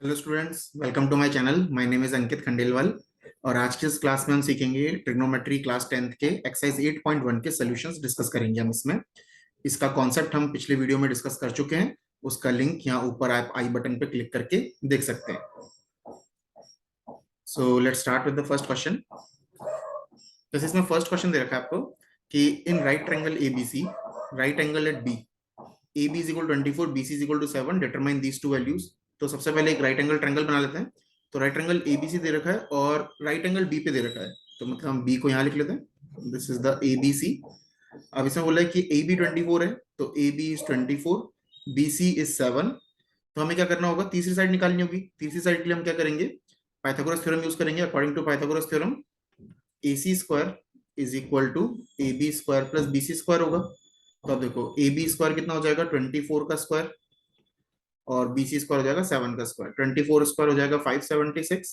Hello students, welcome to my channel. My name is Ankit Khandelwal और आज की इस क्लास में हम सीखेंगे ट्रिग्नोमेट्री क्लास 10th के एक्सरसाइज 8.1 के सॉल्यूशंस डिस्कस करेंगे हम इसमें। इसका कॉन्सेप्ट हम पिछले वीडियो में डिस्कस कर चुके हैं। उसका लिंक यहाँ ऊपर आप आई बटन पे क्लिक करके देख सकते हैं। So let's start with the first question. जैसे इसमें फर्स्ट क्वेश्चन दे रखा है आपको कि in right triangle ABC, right angle at B, AB is equal to 24, BC is equal to 7, determine these two values। तो सबसे पहले एक राइट एंगल ट्रायंगल बना लेते हैं। तो राइट एंगल ABC दे रखा है और राइट एंगल B पे दे रखा है, तो मतलब हम B को यहाँ लिख लेते हैं। This is the ABC। अब इसमें बोला है कि AB 24 है, तो AB is 24, BC is 7। तो हमें क्या करना होगा, तीसरी साइड निकालनी होगी। तीसरी साइड के लिए हम क्या करेंगे, पाइथागोरस थ्योरम यूज करेंगे। According to Pythagoras theorem AC square is equal to AB square plus BC square होगा। तो अब देखो AB स्क्वायर कितना हो जाएगा, 24 का स्क्वायर, और BC स्क्वायर हो जाएगा 7 का स्क्वायर। 24 स्क्वायर हो जाएगा 576,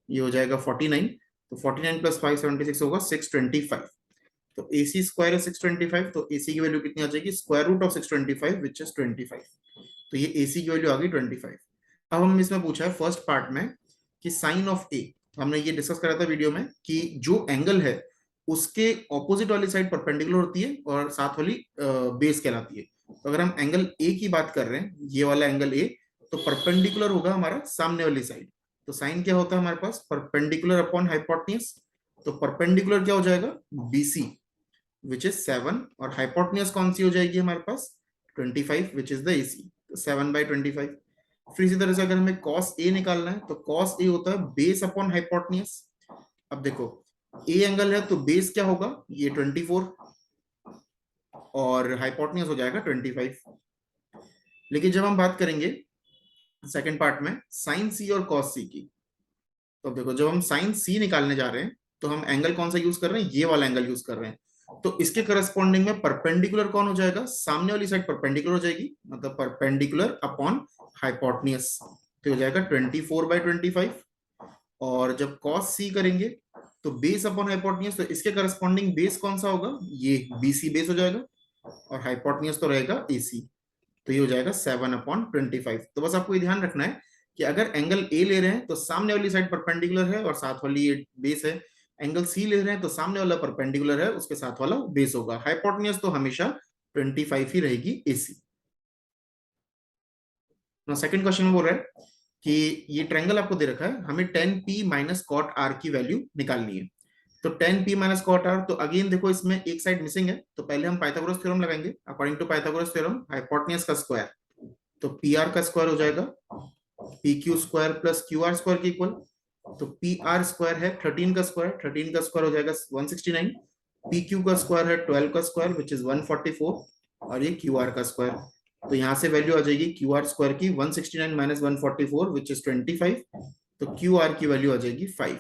ये हो जाएगा 49। तो 49 प्लस 576 होगा 625। तो AC स्क्वायर है 625, तो AC की वैल्यू कितनी आ जाएगी, square root of 625 which is 25। तो ये AC की वैल्यू आ गई 25। अब हम इसमें पूछा है फर्स्ट पार्ट में कि साइन ऑफ A, हमने ये डिस्कस करा था वीडियो में कि जो एंगल है उसके ऑपोजिट वाली साइड परपेंडिकुलर होती है और साथ वाली बेस कहलाती है। तो अगर हम एंगल ए की बात कर रहे हैं, ये वाला एंगल ए, तो परपेंडिकुलर होगा हमारा सामने वाली साइड। तो साइन क्या होता है हमारे पास, परपेंडिकुलर अपॉन हाइपोटेन्यूज। तो परपेंडिकुलर क्या हो जाएगा, BC विच इज 7, और हाइपोटेन्यूज कौन सी हो जाएगी हमारे पास, 25 विच इज द AC। तो 7/25। फिर इसी तरह से अगर हमें cos A निकालना है तो cos A होता है बेस अपॉन हाइपोटेन्यूज। अब देखो ए एंगल है तो बेस क्या होगा, ये 24, और हाइपोटेन्यूज हो जाएगा 25। लेकिन जब हम बात करेंगे सेकंड पार्ट में साइन सी और कॉस सी की, तो देखो जब हम साइन सी निकालने जा रहे हैं तो हम एंगल कौन सा यूज कर रहे हैं, ये वाला एंगल यूज कर रहे हैं। तो इसके करस्पॉन्डिंग में परपेंडिकुलर कौन हो जाएगा, सामने वाली साइड परपेंडिकुलर हो जाएगी, मतलब परपेंडिकुलर अपॉन हाइपोटेन्यूज। तो हो जाएगा 24/25। और जब cos C करेंगे तो बेस अपॉन हाइपोटेन्यूज, तो इसके करस्पॉन्डिंग बेस कौन सा होगा, ये BC बेस हो जाएगा, और हाइपोटेन्यूज तो रहेगा AC। तो ये हो जाएगा 7/25। तो बस आपको ये ध्यान रखना है कि अगर एंगल A ले रहे हैं तो सामने वाली साइड परपेंडिकुलर है और साथ वाली ये बेस है। एंगल C ले रहे हैं तो सामने वाला परपेंडिकुलर है, उसके साथ वाला बेस होगा। हाइपोटेन्यूज तो हमेशा 25 ही रहेगी AC। सेकंड क्वेश्चन में बोल रहा है कि ये ट्रायंगल आपको दे रखा है, हमें tan P minus cot R की वैल्यू निकालनी है। तो tan P minus cot R, तो अगेन देखो इसमें एक साइड मिसिंग है, तो पहले हम पाइथागोरस थ्योरम लगाएंगे। According to Pythagoras theorem hypotenuse का स्क्वायर, तो PR का स्क्वायर हो जाएगा PQ square plus QR square के इक्वल। तो PR स्क्वायर है 13 का स्क्वायर, 13 का स्क्वायर हो जाएगा 169। PQ का स्क्वायर है 12 का स्क्वायर विच इज 144, और ये QR का स्क्वायर। तो यहां से वैल्यू आ जाएगी QR स्क्वायर की 169 माइनस 144 विच इज 25। तो QR की वैल्यू आ जाएगी 5।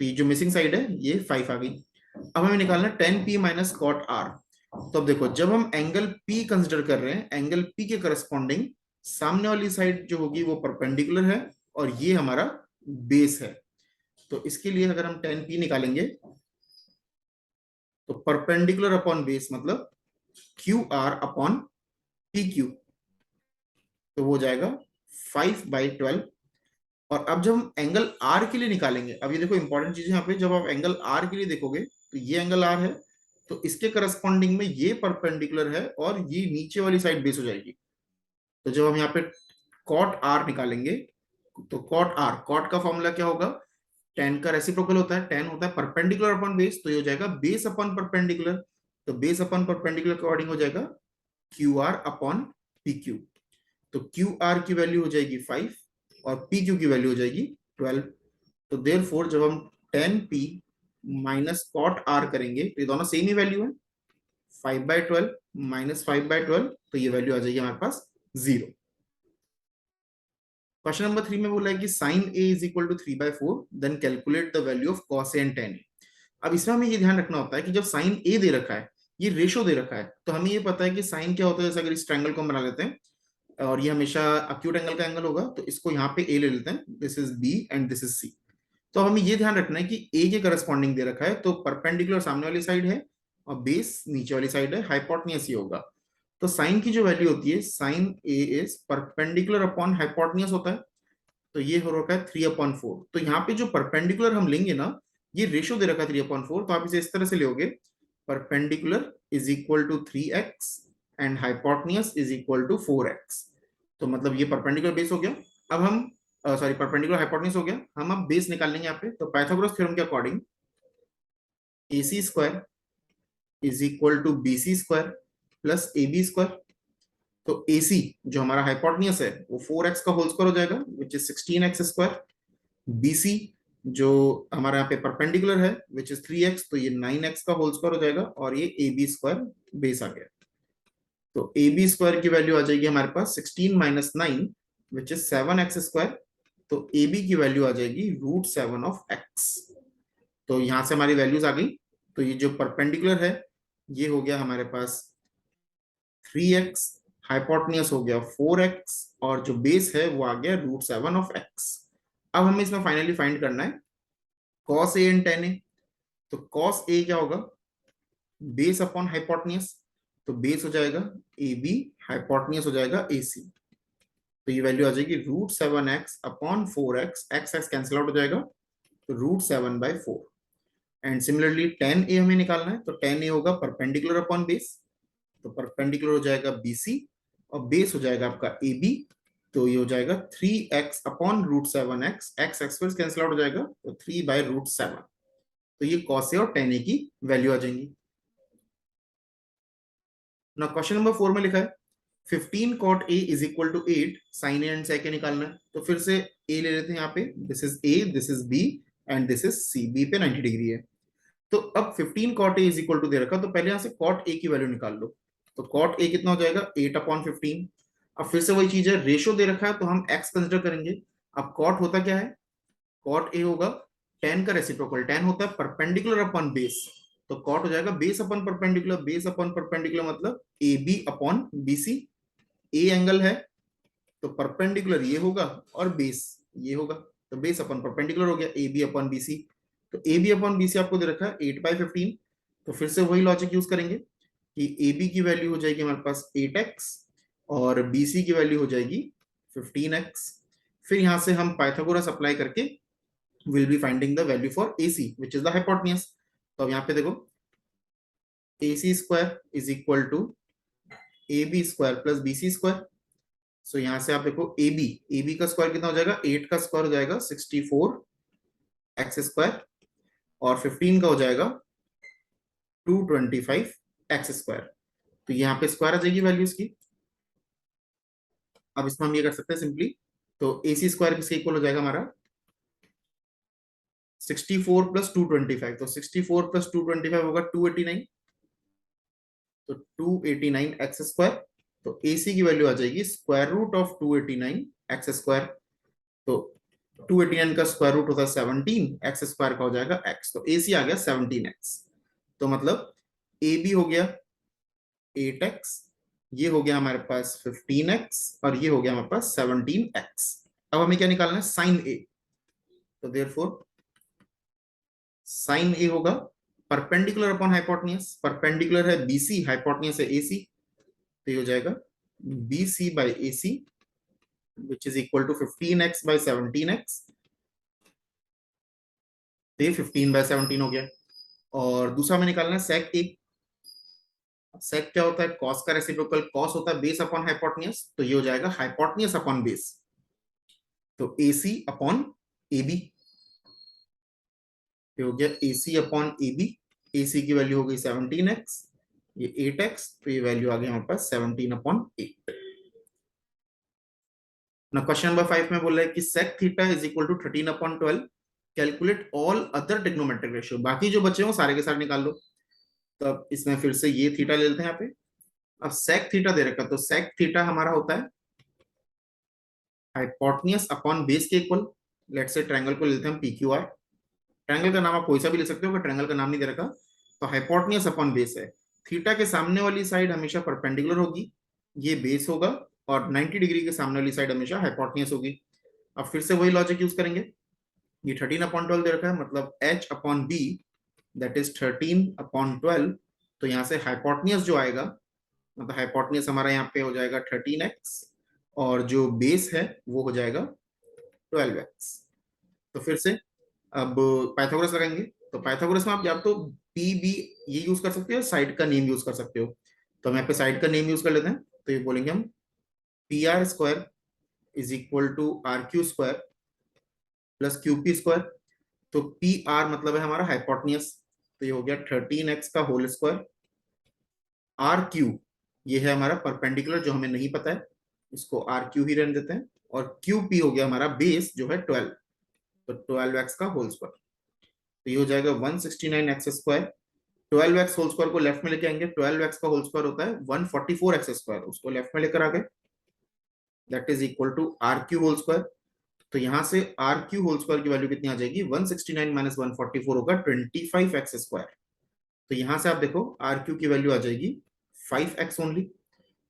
तो ये जो मिसिंग साइड है ये 5 आ गई। अब हमें निकालना tan P minus cot R। तो अब देखो जब हम एंगल P कंसिडर कर रहे हैं, एंगल P के करस्पॉन्डिंग सामने वाली साइड जो होगी वो परपेंडिकुलर है और ये हमारा बेस है। तो इसके लिए अगर हम tan P निकालेंगे तो परपेंडिकुलर अपॉन बेस मतलब QR अपॉन PQ, तो वो हो जाएगा 5/12। और अब जब हम एंगल R के लिए निकालेंगे, अब ये देखो इंपॉर्टेंट चीज यहाँ पे, जब आप एंगल R के लिए देखोगे तो ये एंगल R है, तो इसके करस्पॉन्डिंग में ये परपेंडिकुलर है और ये नीचे वाली साइड बेस हो जाएगी। तो जब हम यहाँ पे कॉट R निकालेंगे तो कॉट का फॉर्मूला क्या होगा, टेन का रेसिप्रोकल होता है, टेन होता है परपेंडिकुलर अपॉन बेस, तो ये हो जाएगा बेस अपॉन परपेंडिकुलर। तो बेस अपॉन परपेंडिकुलर के अकॉर्डिंग हो जाएगा QR अपॉन PQ। तो QR की वैल्यू हो जाएगी 5 और PQ की वैल्यू हो जाएगी 12। तो देयरफॉर जब हम tan P minus cot R करेंगे तो ये दोनों सेम ही वैल्यू है, 5/12 माइनस 5/12, तो ये वैल्यू आ जाएगी हमारे पास 0। क्वेश्चन नंबर 3 में बोला है कि sine A is equal to 3/4, then calculate the value of cos A and tan A। अब इसमें हमें ये ध्यान रखना होता है कि जब साइन A दे रखा है, ये रेशो दे रखा है, तो हमें ये पता है कि साइन क्या होता है। जैसे अगर इस ट्रायंगल को हम बना लेते हैं और ये हमेशा अक्यूट एंगल का एंगल होगा, तो इसको यहाँ पे A ले लेते हैं, this is B and this is C। तो हमें ये ध्यान रखना है कि A के करस्पॉन्डिंग दे रखा है, तो परपेंडिकुलर सामने वाली साइड है और बेस नीचे वाली साइड है, हाइपोटेन्यूज ही होगा। तो साइन की जो वैल्यू होती है, sine A is perpendicular upon hypotenuse होता है, तो ये हो रखा है 3/4। तो यहाँ पे जो परपेंडिकुलर हम लेंगे ना, ये रेशो दे रखा है 3/4, तो आप इसे इस तरह से लोगे, perpendicular is equal to 3x and hypotenuse is equal to 4x। तो मतलब ये परपेंडिकुलर बेस हो गया। अब हम सॉरी परपेंडिकुलर हाइपोटेन्यूज हो गया, हम अब बेस निकाल लेंगे यहाँ पे। तो पाइथागोरस थ्योरम के according AC square is equal to BC square plus AB square. तो AC जो हमारा हाइपोटेन्यूज है वो 4x का होल स्क्वायर हो जाएगा, विच इज 16x स्क्वायर। BC जो हमारा यहाँ पे परपेंडिकुलर है, विच इज 3x, तो ये 9x का होल स्क्वायर हो जाएगा, और ये AB स्क्वायर बेस आ गया। तो AB स्क्वायर की वैल्यू आ जाएगी हमारे पास 16 minus 9, which is 7x square. तो AB की वैल्यू आ जाएगी √7 ऑफ x। तो यहां से हमारी वैल्यूज आ गई। तो ये जो परपेंडिकुलर है ये हो गया हमारे पास 3x, हाइपोटेन्यूज हो गया 4x, और जो बेस है वो आ गया √7 ऑफ x। अब हमें इसमें फाइनली फाइंड करना है cos A and tan A। तो cos A क्या होगा, बेस अपॉन हाइपोटेन्यूज। तो बेस हो जाएगा AB, हाइपोटेन्यूज हो जाएगा AC। तो ये वैल्यू आ जाएगी √7x upon 4x, x cancel out हो जाएगा, तो √7/4। एंड सिमिलरली tan A हमें निकालना है, तो tan A होगा परपेंडिकुलर अपॉन बेस। तो परपेंडिकुलर हो जाएगा BC, और बेस हो जाएगा आपका AB। तो ये हो जाएगा 3x अपॉन √7x, x फिर कैंसिल आउट हो जाएगा, तो 3/√7। तो ये cos A और tan A की वैल्यू आ जाएंगी। ना क्वेश्चन नंबर 4 में लिखा है 15 cot A is equal to 8 sin A and sec A निकालना है। तो फिर से A ले लेते हैं यहाँ पे, this is A, this is B and this is C। B पे 90 डिग्री है। तो अब 15 cot A is equal to दे रखा, तो पहले यहाँ से cot A की वैल्यू निकाल लो। तो cot A कितना हो जाएगा, 8/15। अब फिर से वही चीज है, रेशो दे रखा है तो हम x कंसिडर करेंगे। अब cot होता क्या है, cot A होगा tan का रेसिप्रोकल। tan होता है परपेंडिकुलर अपॉन बेस, तो cot हो जाएगा base upon perpendicular. Base upon perpendicular मतलब AB upon BC। A angle है तो परपेंडिकुलर ये होगा और बेस ये होगा, तो बेस अपॉन परपेंडिकुलर हो गया AB अपॉन BC। तो AB अपॉन BC आपको दे रखा है 8/15। तो फिर से वही लॉजिक यूज करेंगे कि AB की वैल्यू हो जाएगी हमारे पास 8x और BC की वैल्यू हो जाएगी 15x। फिर यहां से हम पाइथागोरस अप्लाई करके will be finding the value for AC which is the hypotenuse. तो अब यहाँ पे देखो AC square is equal to AB square plus BC square. So यहां से आप देखो AB का स्क्वायर कितना हो जाएगा, 8 का स्क्वायर हो जाएगा 64x स्क्वायर, और 15 का हो जाएगा 225x स्क्वायर। तो यहाँ पे स्क्वायर आ जाएगी वैल्यूज की। अब इसमें हम ये कर सकते हैं सिंपली, तो AC स्क्वायर किसके इक्वल हो जाएगा हमारा 64 प्लस 225। तो 64 प्लस 225 होगा 289, तो 289x स्क्वायर। तो AC की वैल्यू आ जाएगी square root of 289x square. तो 289 का स्क्वायर रूट होता है 17, एक्स स्क्वायर का हो जाएगा x। तो AC आ गया 17x। तो मतलब AB हो गया 8x, ये हो गया हमारे पास 15x, और ये हो गया हमारे पास 17x। अब हमें क्या निकालना है, साइन A। तो देयरफॉर साइन A होगा परपेंडिकुलर अपॉन हाइपोटेन्यूज। परपेंडिकुलर है BC, हाइपोटेन्यूज है AC। तो ये हो जाएगा BC/AC which is equal to 15x/17x। तो ये 15/17 हो गया। और दूसरा में निकालना है सेक A। सेक क्या होता है, कॉस का रेसिप्रोकल। कॉस होता है बेस अपॉन हाइपोटेन्यूज, तो ये हो जाएगा हाइपोटेन्यूज अपॉन बेस। तो AC अपॉन AB, ये हो गया AC अपॉन AB। AC की वैल्यू हो गई 17x, ये 8x, तो ये वैल्यू आ गई हमारे पास 17/8। ना क्वेश्चन नंबर 5 में बोल रहा है कि sec theta is equal to 13/12, calculate all other trigonometric ratio. बाकी जो बचे हो सारे के सारे निकाल लो। तो अब इसमें फिर से ये थीटा ले लेते हैं यहाँ पे। अब sec थीटा दे रखा, तो sec थीटा हमारा होता है हाइपोटेन्यूज अपॉन बेस के इक्वल। लेट्स से ट्रायंगल को लेते हैं हम PQR। ट्रायंगल का नाम आप कोई सा भी ले सकते हो, अगर ट्रायंगल का नाम नहीं दे रखा। तो हाइपोटेन्यूज अपॉन बेस है, थीटा के सामने वाली साइड हमेशा परपेंडिकुलर होगी, ये बेस होगा, और 90 डिग्री के सामने वाली साइड हमेशा हाइपोटेन्यूज होगी। अब फिर से वही लॉजिक यूज करेंगे, ये 13/12 दे रखा है, मतलब h/b दैट इज 13/12। तो यहाँ से हाइपोटेन्यूज जो आएगा, मतलब हाइपोटेन्यूज हमारा यहाँ पे हो जाएगा 13x, और जो बेस है वो हो जाएगा 12x। तो फिर से अब पाइथागोरस लगाएंगे, तो पाइथागोरस में आप या तो पी बी ये यूज कर सकते हो, साइड का नेम यूज कर सकते हो। तो हम यहाँ पे साइड का नेम यूज कर लेते हैं, तो ये बोलेंगे हम P R square is equal to R Q square plus Q P square. तो पी आर मतलब है हमारा हाइपोटनियस, तो ये हो गया 13x का होल स्क्वायर। आर क्यू ये है हमारा परपेंडिकुलर जो हमें नहीं पता है, इसको आर क्यू ही रहने देते हैं। और क्यू पी हो गया हमारा बेस जो है 12, तो 12x का होल स्क्वायर। तो ये हो जाएगा 169x square. 12x whole square को लेफ्ट में लेके आएंगे, 12x का होल स्क्वायर होता है 144x स्क्वायर, उसको लेफ्ट में लेकर आ गए, that is equal to R Q whole square. तो यहां से आर क्यू होल स्क्वायर की वैल्यू कितनी आ जाएगी, 169 माइनस 144 होगा 25x स्क्वायर। तो यहां से आप देखो आर क्यू की वैल्यू आ जाएगी 5x ओनली।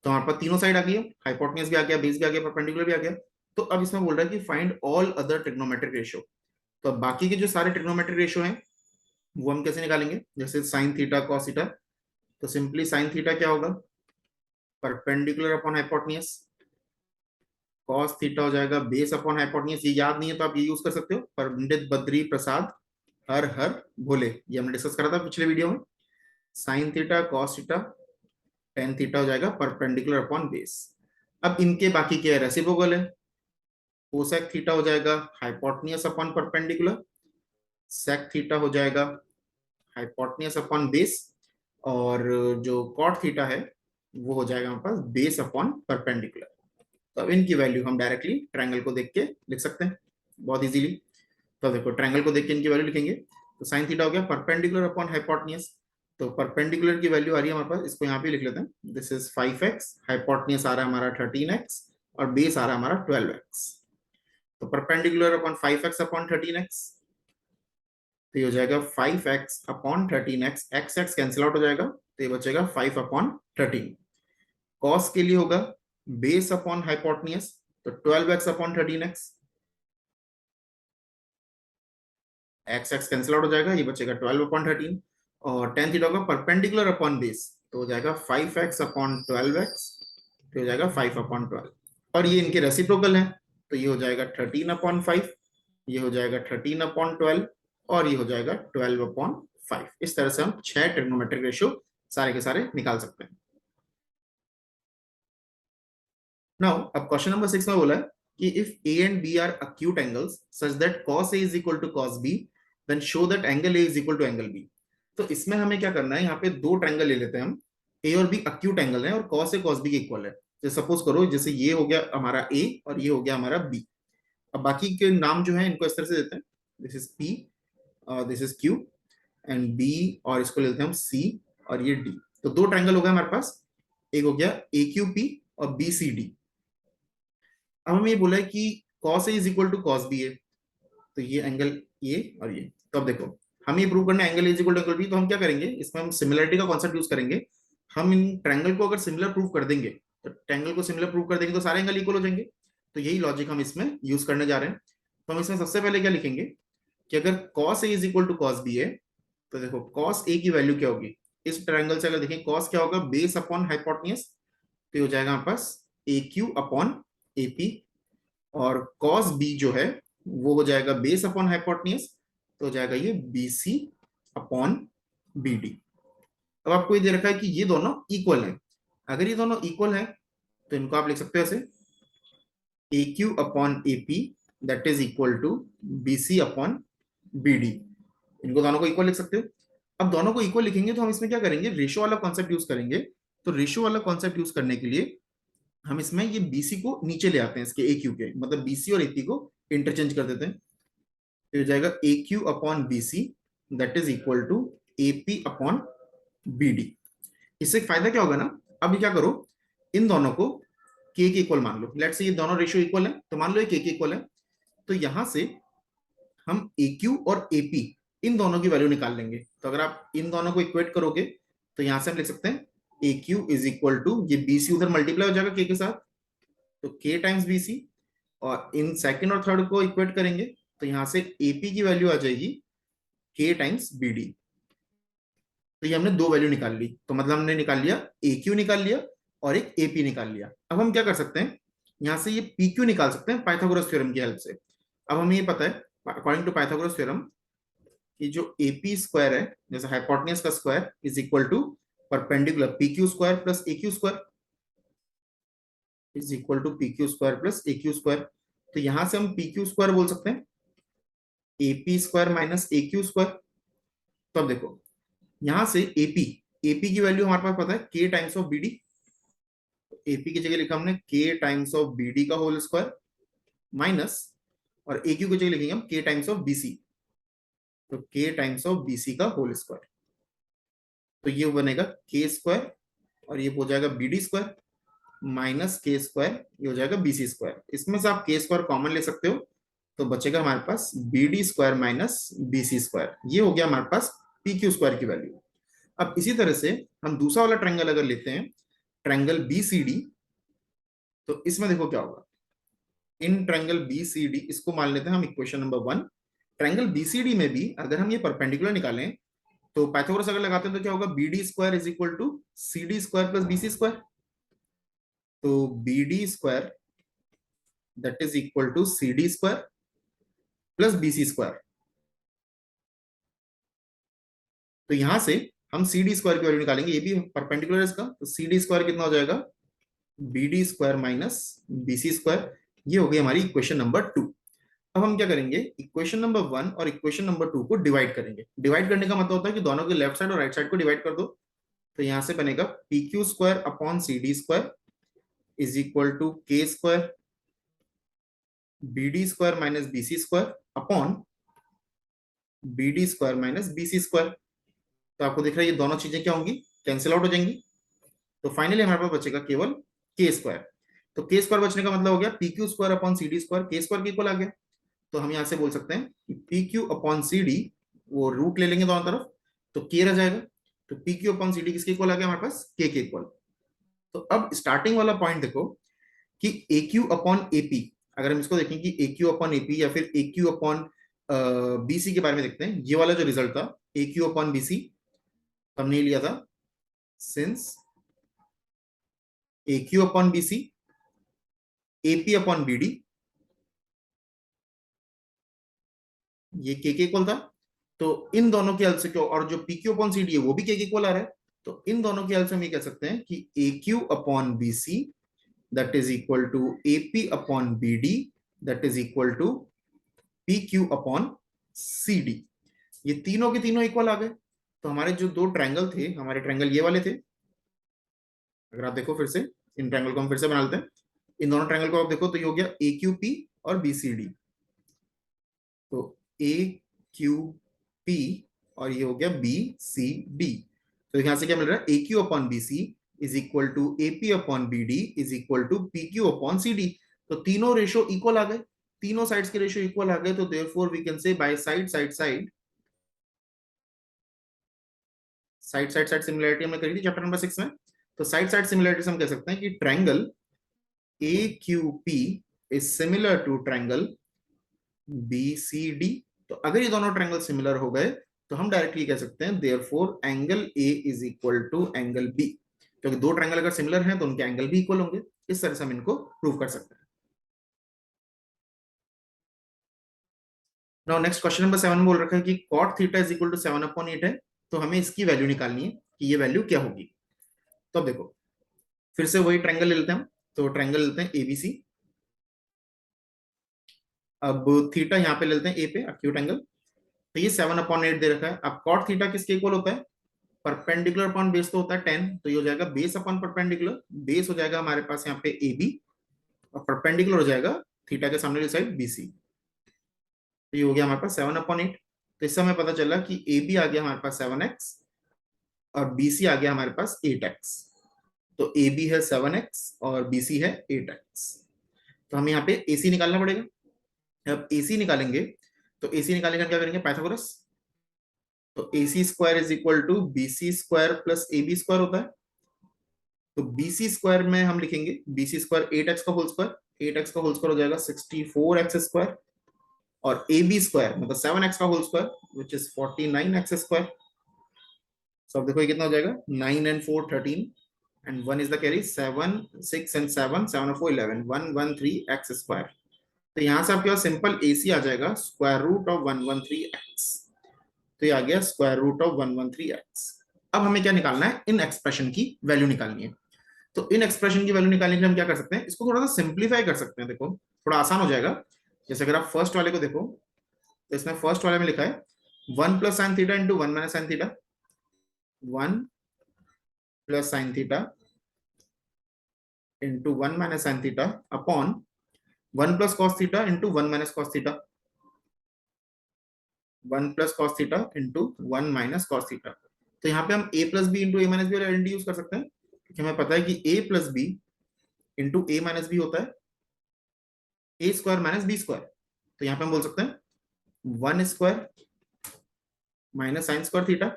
तो हमारे पास तीनों साइड आ गई है, हाइपोटेन्यूज भी आ गया, बेस भी आ गया, परपेंडिकुलर भी आ गया। तो अब इसमें बोल रहा है कि find all other trigonometric ratio. तो अब बाकी के जो सारे ट्रिग्नोमेट्रिक रेशियो हैं वो हम कैसे निकालेंगे, जैसे साइन थीटा कॉस थीटा। तो सिंपली साइन थीटा क्या होगा, perpendicular upon hypotenuse. Cos theta हो जाएगा बेस अपॉन हाइपोटेन्यूज। ये याद नहीं है तो आप ये यूज कर सकते हो, पंडित बद्री प्रसाद हर हर भोले, ये हमने डिस्कस करा था पिछले वीडियो में। Sine theta cos theta tan theta हो जाएगा परपेंडिकुलर अपॉन बेस। अब इनके बाकी क्या है, रेसिप्रोकल है। कोसेक थीटा हो जाएगा hypotenuse upon perpendicular, sec theta हो जाएगा हाइपोटेन्यूज अपॉन बेस, और जो कॉट थीटा है वो हो जाएगा हमारे पास बेस अपॉन परपेंडिकुलर। तो अब इनकी वैल्यू हम डायरेक्टली ट्रायंगल को देख के लिख सकते हैं बहुत इजीली। तो देखो ट्रायंगल को देख के इनकी वैल्यू लिखेंगे, तो साइन थीटा हो गया परपेंडिकुलर अपॉन हाइपोटेन्यूज। तो परपेंडिकुलर की वैल्यू आ रही है हमारे पास, इसको यहाँ पे लिख लेते हैं, दिस इज 5x, हाइपोटेन्यूज आ रहा है हमारा 13x, और बेस आ रहा है हमारा 12x। तो perpendicular upon 5x upon 13x, तो ये हो जाएगा 5x upon 13x, x x cancel out हो जाएगा, तो ये बचेगा 5 अपॉन 13। कॉस के लिए होगा बेस अपॉन हाइपोटेन्यूज, तो 12x upon 13x, x x cancel out हो जाएगा, ये बचेगा 12 अपॉन 13। और टेन थीटा होगा परपेंडिकुलर अपॉन बेस, तो हो जाएगा 5x अपॉन 12x, तो हो जाएगा 5 अपॉन 12। और ये इनके रेसिप्रोकल है, तो ये हो जाएगा 13 अपॉन 5, ये हो जाएगा 13 अपॉन 12, और ये हो जाएगा 12 अपॉन 5। इस तरह से हम 6 ट्रिग्नोमेट्रिक रेशियो सारे के सारे निकाल सकते हैं। नाउ अब क्वेश्चन नंबर 6 में बोला है कि if A and B are acute angles such that cos A is equal to cos B, then show that angle A is equal to angle B। तो इसमें हमें क्या करना है, यहाँ पे दो ट्रायंगल ले लेते हैं हम, ए और बी acute एंगल है और cos A cos B के इक्वल है। जैसे सपोज करो जैसे ये हो गया हमारा A और ये हो गया हमारा B। अब बाकी के नाम जो है इनको इस तरह से देते हैं, दिस इज P और this is Q and B, और इसको लेते हैं हम C और ये D। तो दो ट्रायंगल हो गए हमारे पास, एक हो गया AQP और BCD। अब हमें ये बोला है कि cos A is equal to cos B है, तो ये एंगल ये और ये। तो अब देखो हम ये प्रूव करना है angle A is equal to angle B, तो हम क्या करेंगे, इसमें हम सिमिलरिटी का कॉन्सेप्ट यूज करेंगे। हम इन ट्रायंगल को अगर सिमिलर प्रूव कर देंगे, तो ट्रायंगल को सिमिलर प्रूव कर देंगे तो सारे एंगल इक्वल हो जाएंगे। तो यही लॉजिक हम इसमें यूज करने जा रहे हैं। तो हम इसमें सबसे पहले क्या लिखेंगे कि अगर cos A is equal to cos B है, तो देखो cos A की वैल्यू क्या होगी, इस ट्रायंगल से अगर देखें cos क्या होगा, बेस अपॉन हाइपोटेन्यूज, तो ये हो जाएगा हमारे पास AQ अपॉन AP, और cos B जो है वो हो जाएगा बेस अपॉन हाइपोटेन्यूज, तो हो जाएगा ये BC अपॉन BD। अब आपको ये दे रखा है कि ये दोनों इक्वल हैं, अगर ये दोनों इक्वल हैं तो इनको आप लिख सकते हो ऐसे AQ upon AP that is equal to BC upon BD। इनको दोनों को इक्वल लिख सकते हो। अब दोनों को इक्वल लिखेंगे तो हम इसमें क्या करेंगे, रेशियो वाला कॉन्सेप्ट यूज करेंगे। तो रेशियो वाला कॉन्सेप्ट यूज करने के लिए हम इसमें ये BC को नीचे ले आते हैं, इसके AQ के, मतलब BC और AP को इंटरचेंज कर देते हैं, तो हो जाएगा AQ upon BC that is equal to AP upon BD। इससे फायदा क्या होगा ना, अब क्या करो, इन दोनों को K के इक्वल मान लो, लेट्स से ये दोनों रेशियो इक्वल है, तो मान लो ये K के इक्वल है। तो यहां से हम AQ और AP इन दोनों की वैल्यू निकाल लेंगे। तो अगर आप इन दोनों को इक्वेट करोगे तो यहां से हम लिख सकते हैं AQ इज इक्वल टू, ये BC उधर मल्टीप्लाई हो जाएगा K के साथ, तो K टाइम्स BC, और इन सेकंड और थर्ड को इक्वेट करेंगे तो यहां से AP की वैल्यू आ जाएगी K टाइम्स BD। तो ये हमने दो वैल्यू निकाल ली, तो मतलब हमने निकाल लिया AQ निकाल लिया और एक AP निकाल लिया। अब हम क्या कर सकते हैं, यहां से ये PQ निकाल सकते हैं पाइथागोरस थ्योरम की हेल्प से। अब हमें ये पता है अकॉर्डिंग टू पाइथागोरस थ्योरम कि जो AP स्क्वायर है जैसे हाइपोटेन्यूज का square is equal to perpendicular PQ square plus AQ square is equal to PQ square plus AQ square. तो यहां से हम PQ स्क्वायर बोल सकते हैं AP square minus AQ square. तो अब देखो यहां से AP की वैल्यू हमारे पास पता है K times of BD। AP की जगह लिखा हमने K टाइम्स ऑफ BD का होल स्क्वायर माइनस और AQ की जगह लिखेंगे हम K टाइम्स ऑफ BC। तो K टाइम्स ऑफ BC का होल स्क्वायर। तो ये बनेगा K स्क्वायर और ये हो जाएगा BD square minus K square, ये हो जाएगा BC स्क्वायर। इसमें से आप K स्क्वायर कॉमन ले सकते हो तो बचेगा हमारे पास BD square minus BC square. ये हो गया हमारे पास PQ स्क्वायर की वैल्यू। अब इसी तरह से हम दूसरा वाला ट्रायंगल अगर लेते हैं ट्रायंगल BCD, तो इसमें देखो क्या होगा। इन ट्रायंगल BCD इसको मान लेते हैं हम इक्वेशन नंबर 1। ट्रायंगल BCD में भी अगर हम ये परपेंडिकुलर निकालें तो पाइथागोरस अगर लगाते हैं तो क्या होगा BD square is equal to CD square plus BC square. तो BD square that is equal to CD square plus BC square. तो यहां से हम CD स्क्वायर की वैल्यू निकालेंगे, ये भी परपेंडिकुलर है इसका। तो CD स्क्वायर कितना हो जाएगा BD square minus BC square. ये हो गई हमारी इक्वेशन नंबर 2। अब हम क्या करेंगे इक्वेशन नंबर 1 और इक्वेशन नंबर 2 को डिवाइड करेंगे। डिवाइड करने का मतलब होता है कि दोनों के लेफ्ट साइड और राइट साइड को डिवाइड कर दो। तो यहां से बनेगा PQ square upon CD square is equal to K square BD square minus BC square upon BD square minus BC square. तो आपको दिख रहा है ये दोनों चीजें क्या होंगी कैंसिल आउट हो जाएंगी। तो फाइनली हमारे पास बचेगा केवल K स्क्वायर। तो K स्क्वायर बचने का मतलब हो गया PQ square upon CD square, K square के इक्वल आ गया। तो हम यहां से बोल सकते हैं कि PQ अपॉन CD वो रूट ले लेंगे दोनों तरफ तो K रह जाएगा। तो PQ अपॉन CD किसके इक्वल आ गया हमारे पास K के इक्वल। तो अब स्टार्टिंग वाला पॉइंट देखो कि AQ अपॉन AP, अगर हम इसको देखें कि AQ अपॉन AP या फिर AQ अपॉन BC के बारे में देखते हैं। ये वाला जो रिजल्ट था AQ अपॉन BC हमने लिया था since AQ upon BC AP upon BD ये K के इक्वल था। तो इन दोनों के हल से क्यों और जो PQ अपॉन CD है वो भी K के इक्वल आ रहा है। तो इन दोनों के हल से हम ये कह सकते हैं कि AQ upon BC that is equal to AP upon BD that is equal to PQ upon CD। ये तीनों के तीनों इक्वल आ गए। तो हमारे जो दो ट्रायंगल थे हमारे ट्रायंगल ये वाले थे। अगर आप देखो फिर से इन ट्रायंगल को हम फिर से बना लेते हैं। इन दोनों ट्रायंगल को आप देखो तो ये हो गया AQP और BCD। तो AQP और ये हो गया BCD। तो यहां से क्या मिल रहा है AQ upon BC is equal to AP upon BD is equal to PQ upon CD। तो तीनों रेशो इक्वल आ गए, तीनों साइड्स के रेशो इक्वल आ गए। तो therefore we can say by side side similarity हमने करी थी चैप्टर नंबर 6 में। तो साइड सिमिलरिटी हम कह सकते हैं कि triangle AQP is similar to triangle BCD। तो अगर ये दोनों ट्रायंगल सिमिलर हो गए तो हम डायरेक्टली कह सकते हैं therefore angle A is equal to angle B। क्योंकि दो ट्रायंगल अगर सिमिलर हैं तो उनके एंगल भी इक्वल होंगे। इस तरह से हम इनको प्रूव कर सकते हैं। नाउ नेक्स्ट क्वेश्चन नंबर 7 बोल रखा है कि cot theta is equal to 7/8 है। तो हमें इसकी वैल्यू निकालनी है कि ये वैल्यू क्या होगी। तो अब देखो फिर से वही ट्रायंगल ले लेते हैं हम। तो ट्रायंगल लेते हैं ABC। अब थीटा यहाँ पे ले लेते हैं A पे एक्यूट एंगल। तो ये 7/8 दे रखा है। अब cot थीटा किसके इक्वल होता है परपेंडिकुलर अपॉन बेस तो होता है 10। तो ये हो जाएगा बेस अपॉन परपेंडिकुलर। बेस हो जाएगा हमारे पास यहाँ पे AB और परपेंडिकुलर हो जाएगा थीटा के सामने वाली साइड BC। तो ये हो गया हमारे पास 7/8। तो इससे हमें पता चला कि AB आ गया हमारे पास 7x और BC आ गया हमारे पास 8x। तो AB है 7x और BC है 8x। तो हमें यहाँ पे AC निकालना पड़ेगा। अब AC निकालेंगे तो AC निकालेंगे क्या करेंगे पाइथागोरस। तो AC square is equal to BC square plus AB square होता है। तो BC स्क्वायर में हम लिखेंगे BC स्क्वायर 8x का होल स्क्वायर, 8x का होल स्क्वायर हो जाएगा 64x स्क्वायर और AB स्क्वायर मतलब 7x का whole square which is 49x square. So अब देखो ये कितना हो जाएगा 9 and 4 13 and 1 is the carry 7 6 and 7 7 और 4 11 113x स्क्वायर। तो यहां से आपके पास सिंपल AC आ जाएगा स्क्वायर रूट ऑफ 113x। तो ये आ गया स्क्वायर रूट ऑफ 113x। अब हमें क्या निकालना है, इन एक्सप्रेशन की वैल्यू निकालनी है। तो इन एक्सप्रेशन की वैल्यू निकालने के लिए हम क्या कर सकते हैं, इसको थोड़ा सा सिंप्लीफाई कर सकते हैं। देखो थोड़ा आसान हो जाएगा। जैसे अगर आप फर्स्ट वाले को देखो, तो इसमें फर्स्ट वाले में लिखा है 1 plus sine theta into 1 minus sine theta, 1 plus sine theta into 1 minus sine theta upon 1 plus cos theta into 1 minus cos theta, 1 plus cos theta into 1 minus cos theta. तो यहाँ पे हम a plus B into A minus B वाला identity use कर सकते हैं, क्योंकि हमें पता है कि a plus B into A minus B होता है ए स्क्वायर माइनस बी स्क्वायर। तो यहाँ पे हम बोल सकते हैं 1 square minus sine square theta,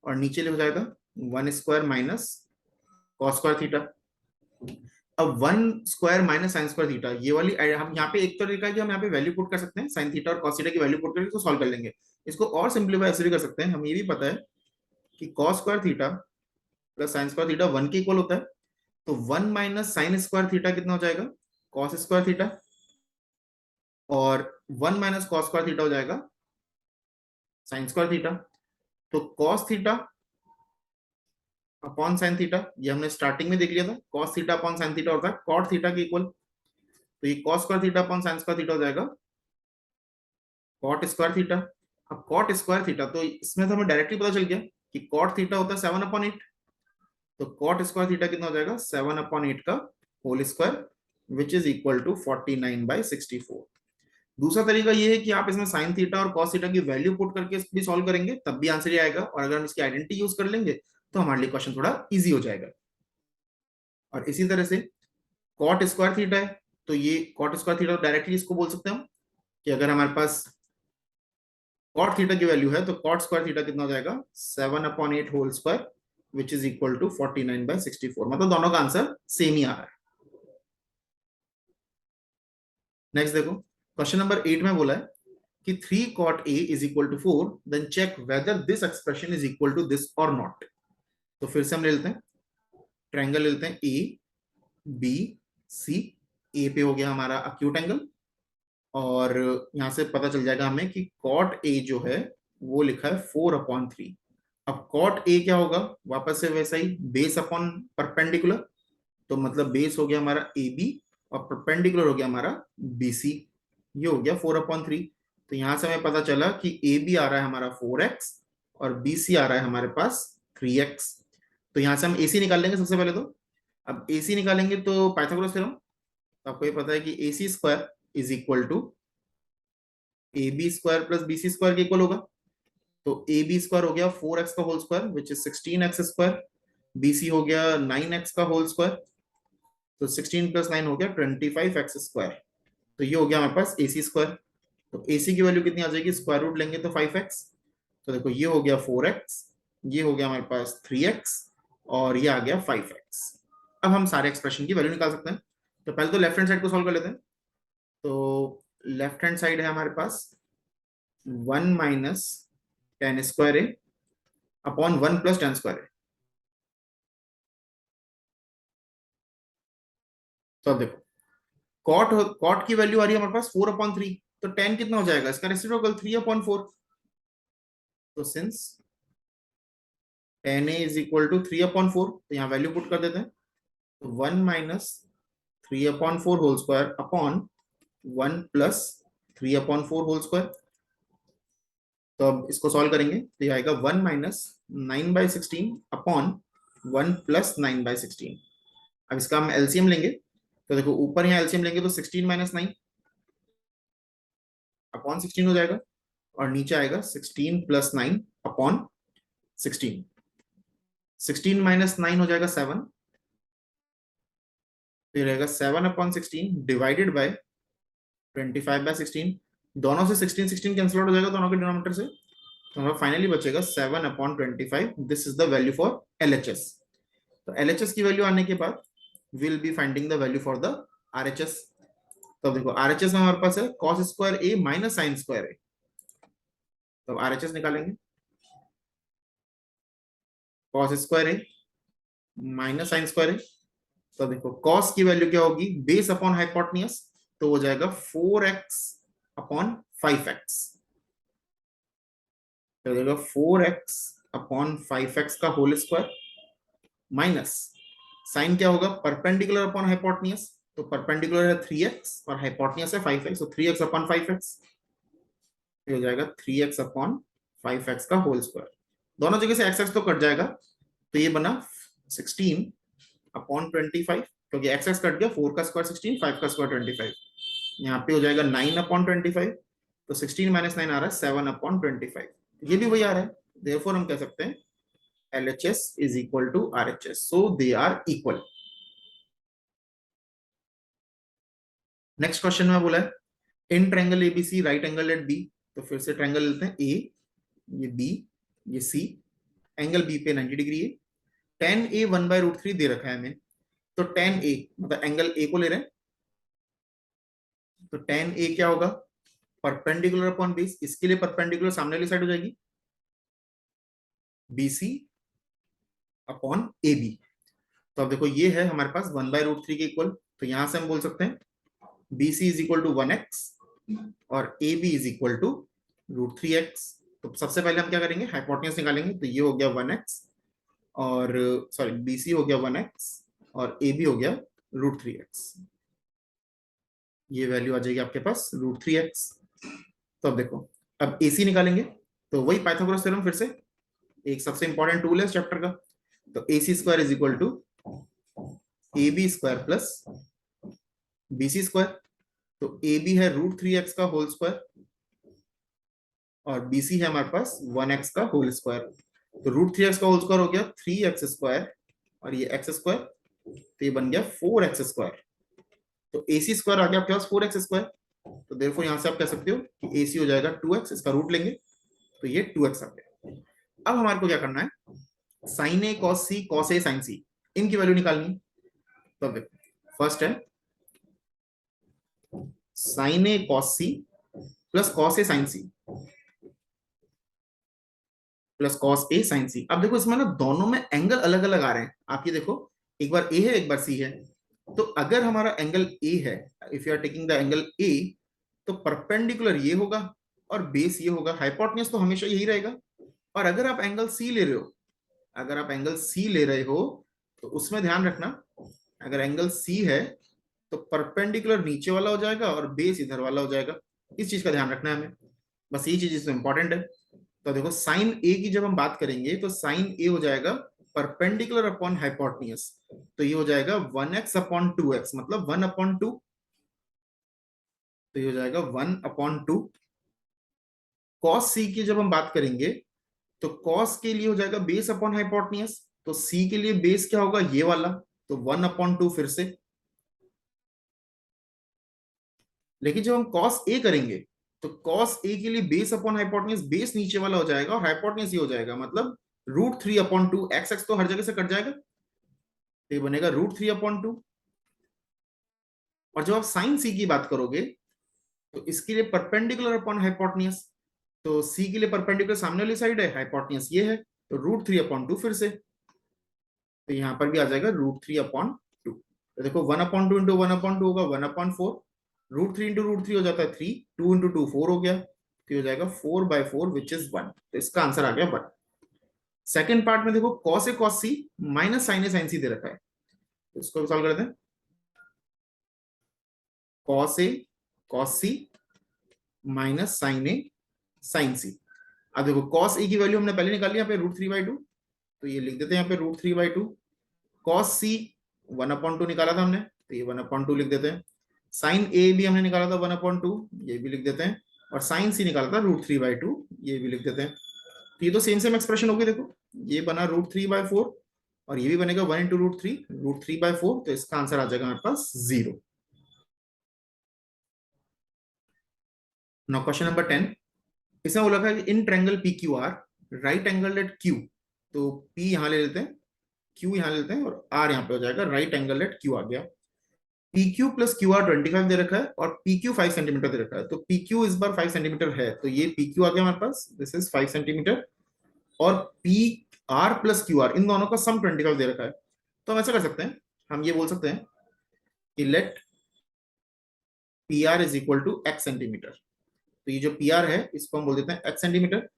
और नीचे हो जाएगा 1 square minus cos square theta. अब 1 square minus sine square theta, ये वाली हम यहाँ पे एक तरीका है कि हम यहाँ पे वैल्यू पुट कर सकते हैं, साइन थीटा और कॉस थीटा की वैल्यू पुट करके इसको सॉल्व कर लेंगे। इसको और सिंप्लीफाई ऐसे भी कर सकते हैं, हमें ये भी पता है कि cos square theta plus sine square theta 1 के इक्वल होता है। तो 1 माइनस साइन स्क्वायर थीटा कितना हो जाएगा, कॉस स्क्वायर थीटा, और 1 माइनस कॉस स्क्वायर थीटा हो जाएगा साइन स्क्वायर थीटा। तो cos theta upon sine theta, ये हमने स्टार्टिंग में देख लिया था, cos theta upon sine theta होता है कॉट थीटा के इक्वल। तो ये cos square theta upon sine square theta हो जाएगा कॉट स्क्वायर थीटा। अब कॉट स्क्वायर थीटा, तो इसमें तो हमें डायरेक्टली पता चल गया कि कॉट थीटा होता है 7/8। तो कॉट स्क्वायर थीटा कितना हो जाएगा, 7/8 का whole square, which is equal to 49/64। दूसरा तरीका ये है कि आप इसमें साइन थीटा और कॉस थीटा की वैल्यू पुट करके भी सॉल्व करेंगे, तब भी आंसर ही आएगा। और अगर हम इसकी आइडेंटिटी यूज कर लेंगे तो हमारे लिए क्वेश्चन थोड़ा इजी हो जाएगा। और इसी तरह से कॉट स्क्वायर थीटा है, तो ये कॉट स्क्वायर थीटा डायरेक्टली इसको बोल सकते हैं हम कि अगर हमारे पास कॉट थीटा की वैल्यू है तो कॉट स्क्वायर थीटा कितना हो जाएगा, 7/8 whole square, which is equal to 49/64। मतलब दोनों का आंसर सेम ही आ रहा है। नेक्स्ट देखो, क्वेश्चन नंबर 8 में बोला है कि 3 cot a is equal to 4, then check whether this expression is equal to this or not। तो फिर से हम ले लेते हैं, ट्रायंगल ले लेते हैं ए बी सी। ए पे हो गया हमारा अक्यूट एंगल, और यहां से पता चल जाएगा हमें कि कॉट ए जो है वो लिखा है 4/3। अब कॉट ए क्या होगा, वापस से वैसा ही, बेस अपॉन परपेंडिकुलर। तो मतलब बेस हो गया हमारा ए बी और परपेंडिकुलर हो गया हमारा बी सी, ये हो गया 4/3। तो यहां से हमें पता चला कि ए बी आ रहा है हमारा 4x और बी सी आ रहा है हमारे पास 3x। तो यहां से हम ए सी निकाल लेंगे सबसे पहले। तो अब ए सी निकालेंगे तो पाइथागोरस थ्योरम, तो आपको ये पता है कि A C square is equal to A B square plus B C square के इक्वल होगा। तो ए बी स्क्वायर हो गया 4x का whole square, which is 16x square, B C हो गया 9x का होल स्क्वायर, तो 16 प्लस 9 हो गया 25x स्क्वायर। तो ये हो गया हमारे पास ए सी स्क्वायर। तो ए सी की वैल्यू कितनी आ जाएगी, स्क्वायर रूट लेंगे तो 5x। तो देखो ये हो गया 4x, ये हो गया हमारे पास 3x, और ये आ गया 5x। अब हम सारे एक्सप्रेशन की वैल्यू निकाल सकते हैं। तो पहले तो लेफ्ट हैंड साइड को सॉल्व कर लेते हैं। तो लेफ्ट हैंड साइड है हमारे पास 1 माइनस टेन स्क्वायर ए अपॉन 1 प्लस टेन स्क्वायर ए। तो अब देखो, कॉट कॉट की वैल्यू आ रही है हमारे पास 4/3, तो टेन कितना हो जाएगा, इसका रेसिप्रोकल 3/4। तो since tan A is equal to 3/4, तो यहाँ वैल्यू पुट कर देते हैं। तो 1 minus 3/4 whole square upon 1 plus 3/4 whole square. तो अब इसको सॉल्व करेंगे तो ये आएगा 1 माइनस 9/16 अपॉन 1 प्लस 9/16। अब इसका हम एलसीएम लेंगे, तो देखो ऊपर यहाँ एलसीएम लेंगे तो 16 माइनस 9 अपॉन 16 हो जाएगा, और नीचे आएगा 16 प्लस 9 अपॉन 16। 16 माइनस 9 हो जाएगा 7, फिर रहेगा 7/16 डिवाइडेड बाय 25/16। दोनों से 16 16 कैंसिल आउट हो जाएगा दोनों के डिनोमिनेटर से, तो हमारा फाइनली बचेगा 7/25। This is the value for LHS. तो एलएचएस की वैल्यू आने के बाद will be finding the value for the RHS. तो देखो आरएचएस में हमारे पास है कॉस स्क्वायर ए माइनस साइन स्क्वायर ए। तो आरएचएस निकालेंगे, कॉस स्क्वायर ए माइनस साइन स्क्वायर ए। तो देखो कॉस की वैल्यू क्या होगी, बेस अपॉन हाइपोटेन्यूज। तो हो जाएगा 4x अपॉन 5x, तो हो जाएगा 4x अपॉन 5x का होल स्क्वायर माइनस साइन क्या होगा, परपेंडिकुलर अपॉन हाइपोटेन्यूज, तो परपेंडिकुलर है 3x और हाइपोटेन्यूज है 5x, तो 3x अपॉन 5x हो जाएगा 3x अपॉन 5x का होल स्क्वायर। दोनों जगह से x तो कट जाएगा, तो ये बना 16 अपॉन 25, क्योंकि x कट गया, 4 का स्क्वायर 16, 5 का स्क्वायर 25, यहाँ पे हो जाएगा 9 अपॉन 25, तो 16 माइनस 9 आ रहा है 7 अपॉन 25, ये भी वही आ रहा है, देयरफॉर हम कह सकते हैं LHS is equal to RHS, so they are equal। Next question में बोला है in triangle ABC right angle at B, तो फिर से ट्रायंगल लेते हैं ए, ये बी, ये सी, एंगल बी पे 90 डिग्री है, tan A 1/√3 दे रखा है हमें, तो tan A मतलब एंगल ए को ले रहे हैं, तो tan A क्या होगा, परपेंडिकुलर अपॉन बेस, इसके लिए परपेंडिकुलर सामने वाली साइड हो जाएगी BC अपॉन AB, तो अब देखो ये है हमारे पास 1/√3 के इक्वल, तो यहां से हम बोल सकते हैं BC is equal to 1x और AB is equal to √3x। तो सबसे पहले हम क्या करेंगे, हाइपोटेन्यूज निकालेंगे, तो ये हो गया 1x और सॉरी BC हो गया 1x और AB हो गया √3x, ये वैल्यू आ जाएगी आपके पास √3x। तो अब देखो अब AC निकालेंगे, तो वही पाइथागोरस थ्योरम फिर से एक सबसे इंपॉर्टेंट टूल है इस चैप्टर का, तो AC square is equal to AB square plus BC square, तो AB है √3x का होल स्क्वायर और BC है हमारे पास 1x का होल स्क्वायर, तो √3x का होल स्क्वायर हो गया 3x स्क्वायर और ये x स्क्वायर, तो ये बन गया 4x स्क्वायर, तो AC स्क्वायर आ गया आपके पास 4x स्क्वायर, तो देयरफॉर यहां से आप कह सकते हो कि AC हो जाएगा 2x, इसका रूट लेंगे तो ये 2x आ गया। अब हमारे को क्या करना है, sin A cos C cos A sin C इनकी वैल्यू निकालनी है, तो देखो फर्स्ट है sin A cos C plus cos A sin C plus cos A sin C। अब देखो इसमें ना दोनों में एंगल अलग अलग आ रहे हैं, आप ये देखो एक बार A है एक बार C है, तो अगर हमारा एंगल A है, if you are taking the angle A, तो परपेंडिकुलर ये होगा और बेस ये होगा, हाइपोटेन्यूज तो हमेशा यही रहेगा। और अगर आप एंगल C ले रहे हो, अगर आप एंगल C ले रहे हो तो उसमें ध्यान रखना, अगर एंगल C है तो परपेंडिकुलर नीचे वाला हो जाएगा और बेस इधर वाला हो जाएगा, इस चीज का ध्यान रखना है हमें, बस ये चीज इसमें इंपॉर्टेंट है। तो देखो साइन ए की जब हम बात करेंगे तो साइन ए हो जाएगा परपेंडिकुलर अपॉन हाइपोटेन्यूज, तो ये हो जाएगा 1x अपॉन 2x मतलब 1/2, तो ये हो जाएगा 1/2। कॉस सी की जब हम बात करेंगे तो कॉस के लिए हो जाएगा बेस अपॉन हाइपोटेन्यूज, तो सी के लिए बेस क्या होगा, ये वाला, तो 1/2 फिर से। लेकिन जब हम कॉस ए करेंगे तो कॉस ए के लिए बेस अपॉन हाइपोटेन्यूज, बेस नीचे वाला हो जाएगा और हाइपोटेन्यूज ये हो जाएगा, मतलब √3/2, एक्स एक्स तो हर जगह से कट जाएगा, तो ये बनेगा √3/2। और जब आप साइन सी की बात करोगे तो इसके लिए परपेंडिकुलर अपॉन हाइपोटेन्यूज, तो सी के लिए परपेंडिकुलर सामने वाली साइड है, हाइपोटेन्यूज ये है, तो √3/2 फिर से, तो यहां पर भी आ जाएगा √3/2। तो देखो 1/2 इंटू 1/2 होगा 1/4, √3 इंटू √3 हो जाता है 3, 2 इंटू 2 4 हो गया, तो हो जाएगा 4/4 विच इज 1, तो इसका आंसर आ गया 1। सेकेंड पार्ट में देखो cos A cos C minus sin A sin C दे रखा है, तो इसको सॉल्व करते हैं, cos A cos C minus sin A sin C। अब देखो cos A की वैल्यू हमने पहले निकाली यहाँ पे √3/2, तो ये लिख देते हैं यहाँ पे √3/2, cos C 1/2 निकाला था हमने, तो ये 1/2 लिख देते हैं, sin A भी हमने निकाला था 1/2, ये भी लिख देते हैं, और sin C निकाला था √3/2, ये भी लिख देते हैं। तो ये तो सेम सेम एक्सप्रेशन होगी, देखो ये बना √3/4 और ये भी बनेगा 1 इंटू √3/4, तो इसका आंसर आ जाएगा हमारे पास 0। नाउ क्वेश्चन नंबर 10, इसमें बोला था कि in triangle PQR right angle at Q, तो P यहां ले लेते हैं, Q यहां ले लेते हैं और R यहां पे हो जाएगा, राइट एंगल एट Q आ गया। PQ प्लस QR 25 दे रखा है और PQ 5 सेंटीमीटर दे रखा है, तो PQ इस बार 5 सेंटीमीटर है, तो ये PQ आ गया हमारे पास, दिस इज 5 सेंटीमीटर, और PR प्लस QR इन दोनों का सम 25 दे रखा है, तो हम ऐसा कर सकते हैं, हम ये बोल सकते हैं कि let P R is equal to X centimeter. तो ये जो पी आर है इसको हम बोल देते हैं एक्स सेंटीमीटर।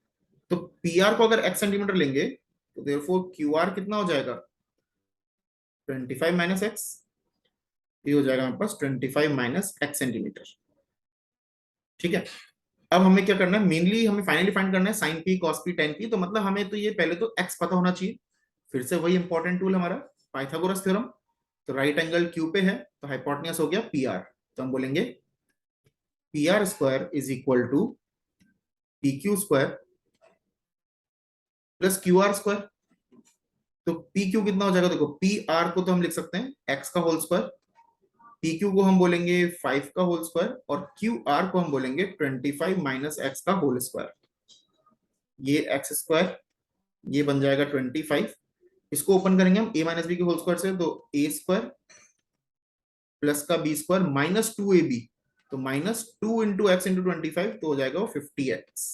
तो पी आर को अगर एक्स सेंटीमीटर लेंगे तो देयरफॉर क्यू आर कितना हो जाएगा 25 माइनस एक्स। ये हो जाएगा हमारे पास 25 माइनस एक्स सेंटीमीटर। ठीक है, अब हमें क्या करना है, मेनली हमें फाइनली फाइंड करना है sine P cos P tan P. तो मतलब हमें तो ये पहले तो एक्स पता होना चाहिए। फिर से वही इंपॉर्टेंट टूल हमारा पाइथागोरस थ्योरम। तो राइट एंगल क्यू पे है तो हाइपोटेन्यूज हो गया पी आर। तो हम बोलेंगे P R square is equal to P Q square plus Q R square. तो पी क्यू कितना हो जाएगा, देखो पी आर को तो हम लिख सकते हैं एक्स का होल स्क्वायर, पी क्यू को हम बोलेंगे 5 का होल स्क्वायर और क्यू आर को हम बोलेंगे 25 माइनस एक्स का होल स्क्वायर। ये एक्स स्क्वायर ये बन जाएगा 25। इसको ओपन करेंगे हम a माइनस बी के होल स्क्वायर से, तो ए स्क्वायर प्लस का बी स्क्वायर माइनस 2ab। तो माइनस 2 इंटू एक्स इंटू 25 तो हो जाएगा वो 50x।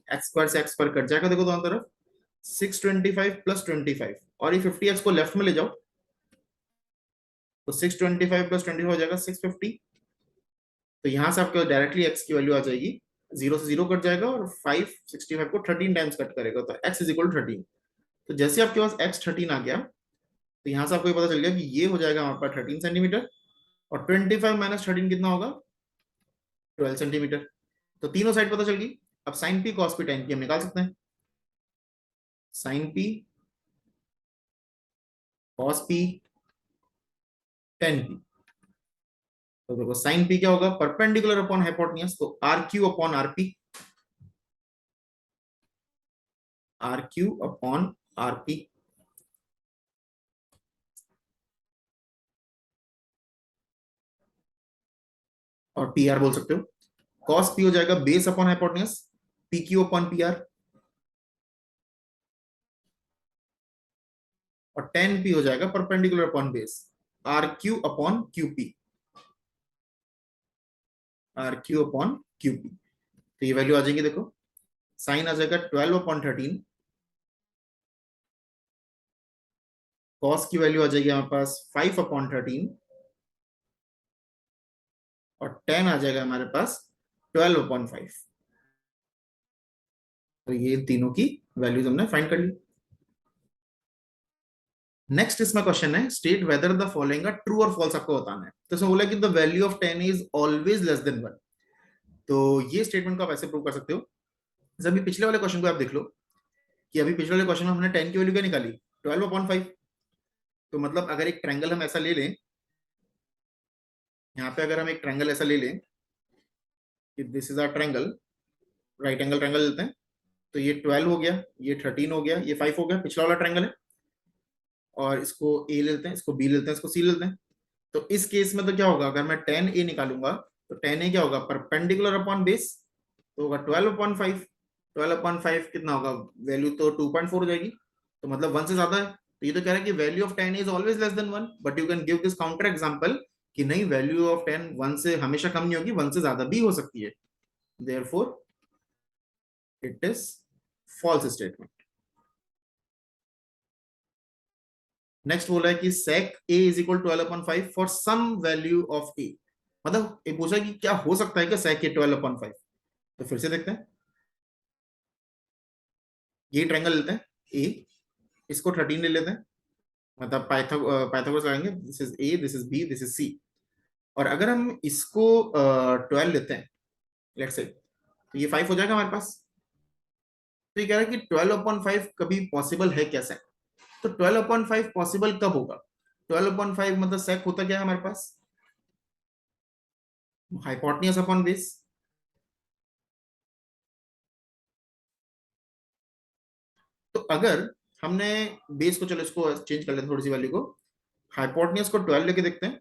एक्स स्क्वायर से एक्स स्क्वायर कट जाएगा, देखो दोनों तरफ 625 प्लस 25 और ये 50x को लेफ्ट में ले जाओ तो 625 प्लस 25 हो जाएगा 650। तो यहां से आपको डायरेक्टली x की वैल्यू आ जाएगी, 0 से 0 कट जाएगा और 565 को 13 टाइम्स कट करेगा तो x इज इक्वल टू 13। तो जैसे आपके पास x 13 आ गया तो यहां से आपको ये पता चल गया कि ये हो जाएगा हमारे पास 13 सेंटीमीटर और 25 माइनस 13 कितना होगा 12 सेंटीमीटर। तो तीनों साइड पता चल गई। अब sine P cos P tan P हम निकाल सकते हैं। Sine P cos P tan P. तो देखो साइन पी क्या होगा परपेंडिकुलर अपॉन हाइपोटेन्यूज, तो R Q upon R P, R Q upon R P. और पी आर बोल सकते हो। कॉस पी हो जाएगा base upon hypotenuse, P Q upon P R. और टेन पी हो जाएगा perpendicular upon base, R Q upon Q P, R Q upon Q P. तो ये वैल्यू आ जाएगी, देखो साइन आ जाएगा 12 अपॉन 13, कॉस की वैल्यू आ जाएगी हमारे पास 5 अपॉन 13 और टेन आ जाएगा हमारे पास 12 अपॉन 5। तो ये तीनों की वैल्यूज हमने फाइंड कर ली। नेक्स्ट इसमें क्वेश्चन है स्टेट वेदर द फॉलोइंग का ट्रू और फॉल्स आपको बताना है। तो इसमें बोला कि the value of 10 is always less than 1। तो ये स्टेटमेंट को आप ऐसे प्रूव कर सकते हो। जब अभी पिछले वाले क्वेश्चन को आप देख लो कि अभी पिछले वाले क्वेश्चन में हमने 10 की वैल्यू क्या निकाली 12 अपॉन 5। तो मतलब अगर एक ट्रायंगल हम ऐसा ले लें, यहाँ पे अगर हम एक ट्रायंगल ऐसा ले लें कि this is our triangle, right angle triangle लेते हैं, तो ये 12 हो गया, ये 13 हो गया, ये 5 हो गया, पिछला वाला ट्रायंगल है। और इसको ए लेते हैं, इसको बी लेते हैं, इसको सी लेते हैं। तो इस केस में तो क्या होगा, अगर मैं 10a निकालूंगा तो 10a क्या होगा परपेंडिकुलर अपॉन बेस, तो होगा 12 अपॉन 5। 12 अपॉन 5 कितना होगा, वैल्यू तो 2.4 हो जाएगी, तो मतलब 1 से ज्यादा है। तो ये तो कह रहा है कि value of 10 is always less than 1, but you can give this counter example कि नहीं वैल्यू ऑफ 10 1 से हमेशा कम नहीं होगी, 1 से ज्यादा भी हो सकती है। Therefore it is false statement. Next बोला है कि sec a is equal 12 upon 5 for some value of a। मतलब ये पूछा कि क्या हो सकता है कि sec a 12 अपॉन 5। तो फिर से देखते हैं, ये ट्रायंगल लेते हैं a, इसको 13 ले लेते हैं, मतलब पाइथागोरस लगाएंगे, this is a, this is b, this is c। और अगर हम इसको 12 लेते हैं लेट्स से, तो ये 5 हो जाएगा हमारे पास। तो ये कह रहा है कि 12 अपॉन 5 कभी पॉसिबल है क्या sec। तो 12 अपॉन 5 पॉसिबल कब होगा, 12 अपॉन 5 मतलब sec होता क्या है हमारे पास हाइपोटेन्यूज अपॉन बेस। तो अगर हमने बेस को, चलो इसको चेंज कर लेते थोड़ी सी वैल्यू को, हाइपोटेन्यूज को 12 लेके देखते हैं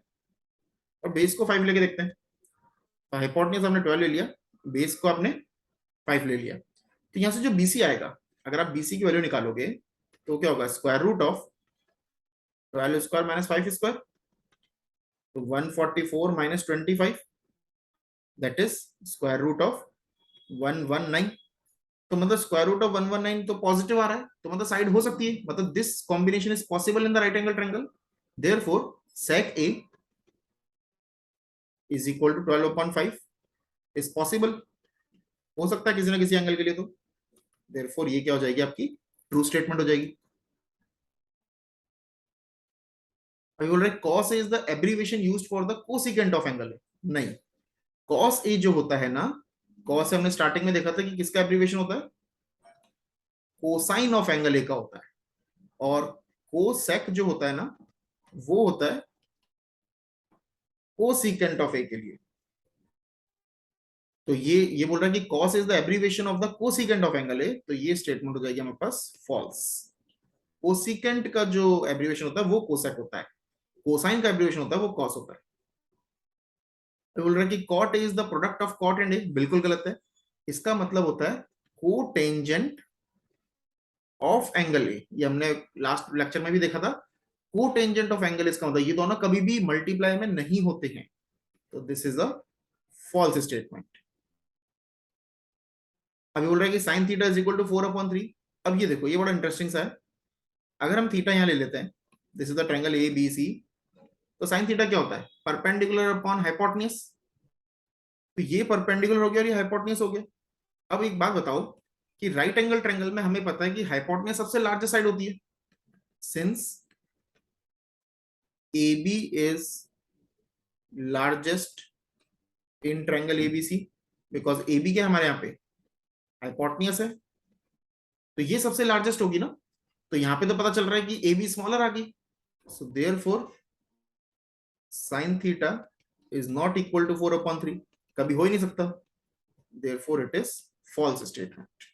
और बेस को 5 लेके देखते हैं। तो हाइपोटेन्यूज हमने 12 ले लिया, बेस को आपने 5 ले लिया। तो यहां से जो बीसी आएगा, अगर आप बीसी की वैल्यू निकालोगे तो क्या होगा square root of 12 square minus 5 square, तो 144 minus 25 that is square root of 119। तो मतलब स्क्वायर रूट ऑफ 119 तो पॉजिटिव आ रहा है, तो मतलब साइड हो सकती है, मतलब this combination is possible in the right angle triangle. Therefore sec a is equal to 12/5 is possible, हो सकता है किसी ना किसी एंगल के लिए। तो देयरफॉर ये क्या हो जाएगी, आपकी ट्रू स्टेटमेंट हो जाएगी। अभी बोल रहे cos A is the abbreviation used for the cosecant of angle A. नहीं, cos ए जो होता है ना, cos हमने स्टार्टिंग में देखा था कि किसका एब्रीविएशन होता है, कोसाइन ऑफ एंगल ए का होता है। और कोसेक जो होता है ना, वो होता है कोसिकेंट ऑफ ए के लिए। तो ये बोल रहा है कि cos is the abbreviation of the cosecant of angle A, तो ये स्टेटमेंट हो जाएगी हमारे पास फॉल्स। कोसिकेंट का जो एब्रीविएशन होता है वो कोसेक होता है, कोसाइन का एब्रीविएशन होता है वो कॉस होता है। तो बोल रहा है कि cot is the product of cot and A, बिल्कुल गलत है। इसका मतलब होता है कोटेंजेंट ऑफ एंगल ए। ये हमने लास्ट लेक्चर में भी देखा था, कोटेंजेंट ऑफ एंगल इसका मतलब ये दोनों कभी भी मल्टीप्लाई में नहीं होते हैं। तो this is a false statement. अभी बोल रहा है कि sine theta is equal to 4/3। अब ये देखो, ये बड़ा इंटरेस्टिंग सा है। अगर हम थीटा यहां ले लेते हैं, this is the triangle A B C, तो साइन थीटा क्या होता है, परपेंडिकुलर अपॉन हाइपोटेन्यूज। तो ये परपेंडिकुलर हो गया और ये हाइपोटेन्यूज हो गया। अब एक बात बताओ कि राइट एंगल ट्रायंगल में हमें पता है कि हाइपोटेन्यूज सबसे लार्जेस्ट साइड होती है, since AB is largest in triangle ABC, because AB क्या है हमारे यहाँ पे, हाइपोटेन्यूज है, तो ये सबसे लार्जेस्ट होगी ना। तो यहाँ पे तो पता चल रहा है कि AB स्मॉलर आ गई, so therefore sine theta is not equal to 4/3, कभी हो ही नहीं सकता। Therefore it is false statement.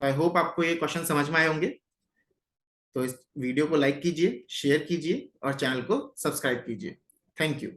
I hope आपको ये क्वेश्चन समझ में आए होंगे। तो इस वीडियो को लाइक कीजिए, शेयर कीजिए और चैनल को सब्सक्राइब कीजिए। Thank you.